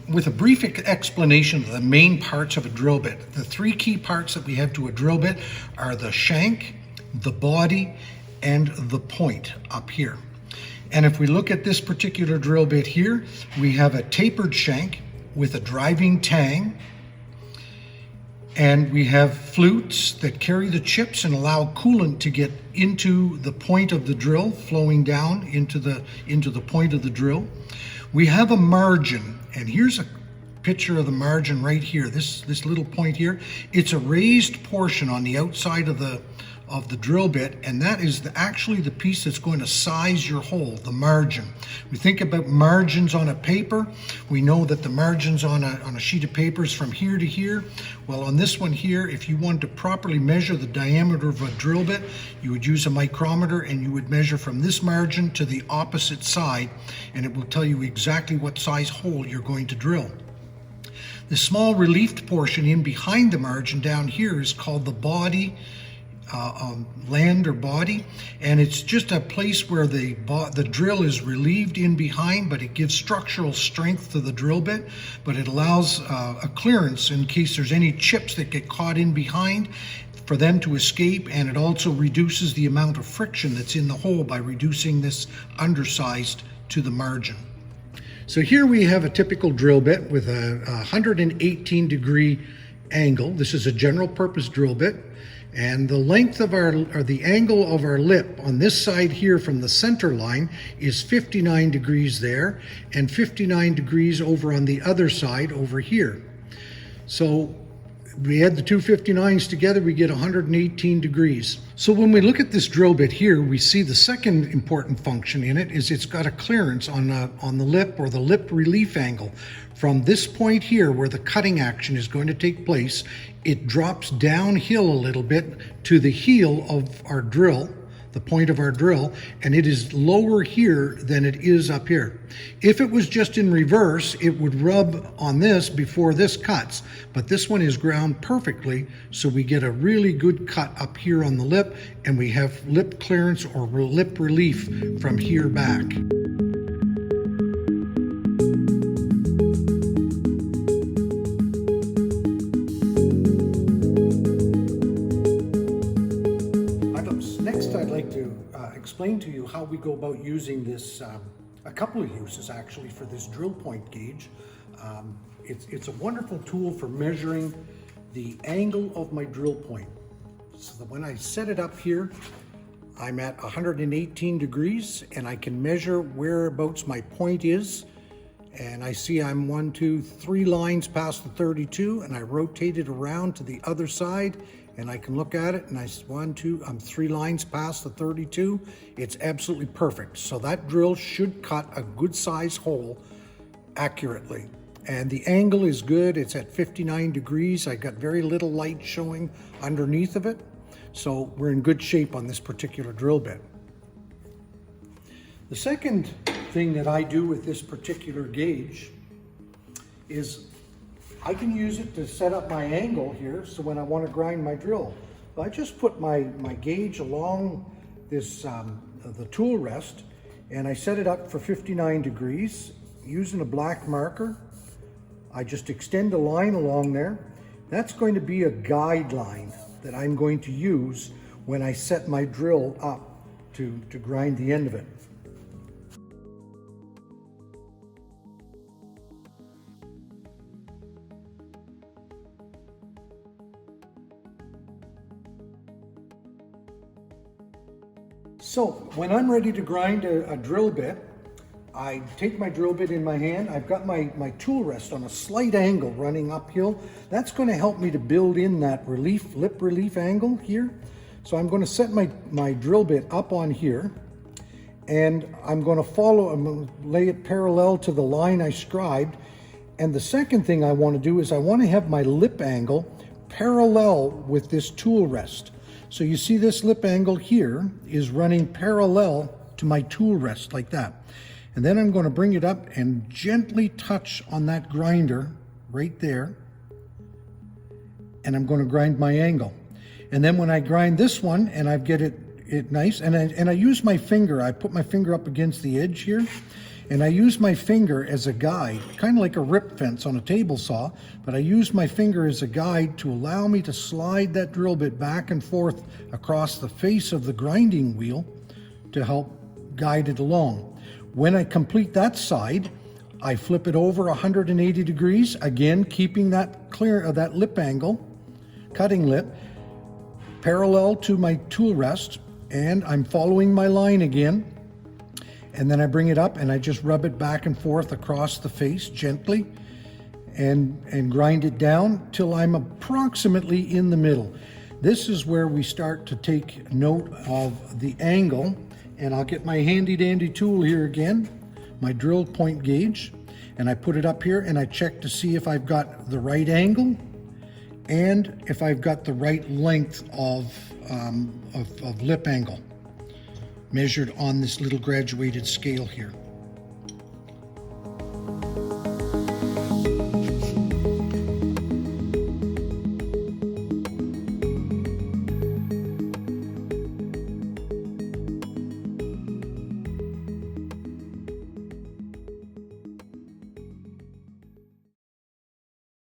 with a brief explanation of the main parts of a drill bit. The three key parts that we have to a drill bit are the shank, the body, and the point up here. And if we look at this particular drill bit here, we have a tapered shank with a driving tang, and we have flutes that carry the chips and allow coolant to get into the point of the drill, flowing down into the point of the drill. We have a margin, and here's a picture of the margin right here. This little point here, it's a raised portion on the outside of the drill bit, and that is actually the piece that's going to size your hole, the margin. We think about margins on a paper. We know that the margins on a sheet of paper is from here to here. Well, on this one here, if you wanted to properly measure the diameter of a drill bit, you would use a micrometer and you would measure from this margin to the opposite side, and it will tell you exactly what size hole you're going to drill. The small reliefed portion in behind the margin down here is called the body, land or body, and it's just a place where the drill is relieved in behind, but it gives structural strength to the drill bit, but it allows a clearance in case there's any chips that get caught in behind for them to escape, and it also reduces the amount of friction that's in the hole by reducing this undersized to the margin. So here we have a typical drill bit with a 118-degree angle. This is a general purpose drill bit. And the length of the angle of our lip on this side here from the center line is 59 degrees there, and 59 degrees over on the other side over here. So we add the two 59s together, we get 118 degrees. So when we look at this drill bit here, we see the second important function in it is it's got a clearance on the lip, or the lip relief angle. From this point here where the cutting action is going to take place, it drops downhill a little bit to the heel of our drill, the point of our drill, and it is lower here than it is up here. If it was just in reverse, it would rub on this before this cuts, but this one is ground perfectly, so we get a really good cut up here on the lip, and we have lip clearance or lip relief from here back. Explain to you how we go about using this, a couple of uses actually for this drill point gauge. It's a wonderful tool for measuring the angle of my drill point. So that when I set it up here, I'm at 118 degrees and I can measure whereabouts my point is. And I see I'm 1, 2, 3 lines past the 32, and I rotate it around to the other side, and I can look at it, and I see 1, 2, I'm 3 lines past the 32. It's absolutely perfect. So that drill should cut a good size hole accurately. And the angle is good. It's at 59 degrees. I got very little light showing underneath of it. So we're in good shape on this particular drill bit. The second thing that I do with this particular gauge is I can use it to set up my angle here, so when I want to grind my drill, I just put my gauge along this the tool rest, and I set it up for 59 degrees using a black marker. I just extend a line along there. That's going to be a guideline that I'm going to use when I set my drill up to grind the end of it. So when I'm ready to grind a drill bit, I take my drill bit in my hand. I've got my tool rest on a slight angle running uphill. That's going to help me to build in that lip relief angle here. So I'm going to set my drill bit up on here, and I'm going to lay it parallel to the line I scribed. And the second thing I want to do is I want to have my lip angle parallel with this tool rest. So you see this lip angle here is running parallel to my tool rest like that. And then I'm going to bring it up and gently touch on that grinder right there. And I'm going to grind my angle. And then when I grind this one and I get it nice, and I use my finger, I put my finger up against the edge here, And I use my finger as a guide, kind of like a rip fence on a table saw, but I use my finger as a guide to allow me to slide that drill bit back and forth across the face of the grinding wheel to help guide it along. When I complete that side, I flip it over 180 degrees, again keeping that that lip angle, cutting lip, parallel to my tool rest, and I'm following my line again. And then I bring it up and I just rub it back and forth across the face gently and grind it down till I'm approximately in the middle. This is where we start to take note of the angle, and I'll get my handy dandy tool here again, my drill point gauge, and I put it up here and I check to see if I've got the right angle and if I've got the right length of lip angle measured on this little graduated scale here.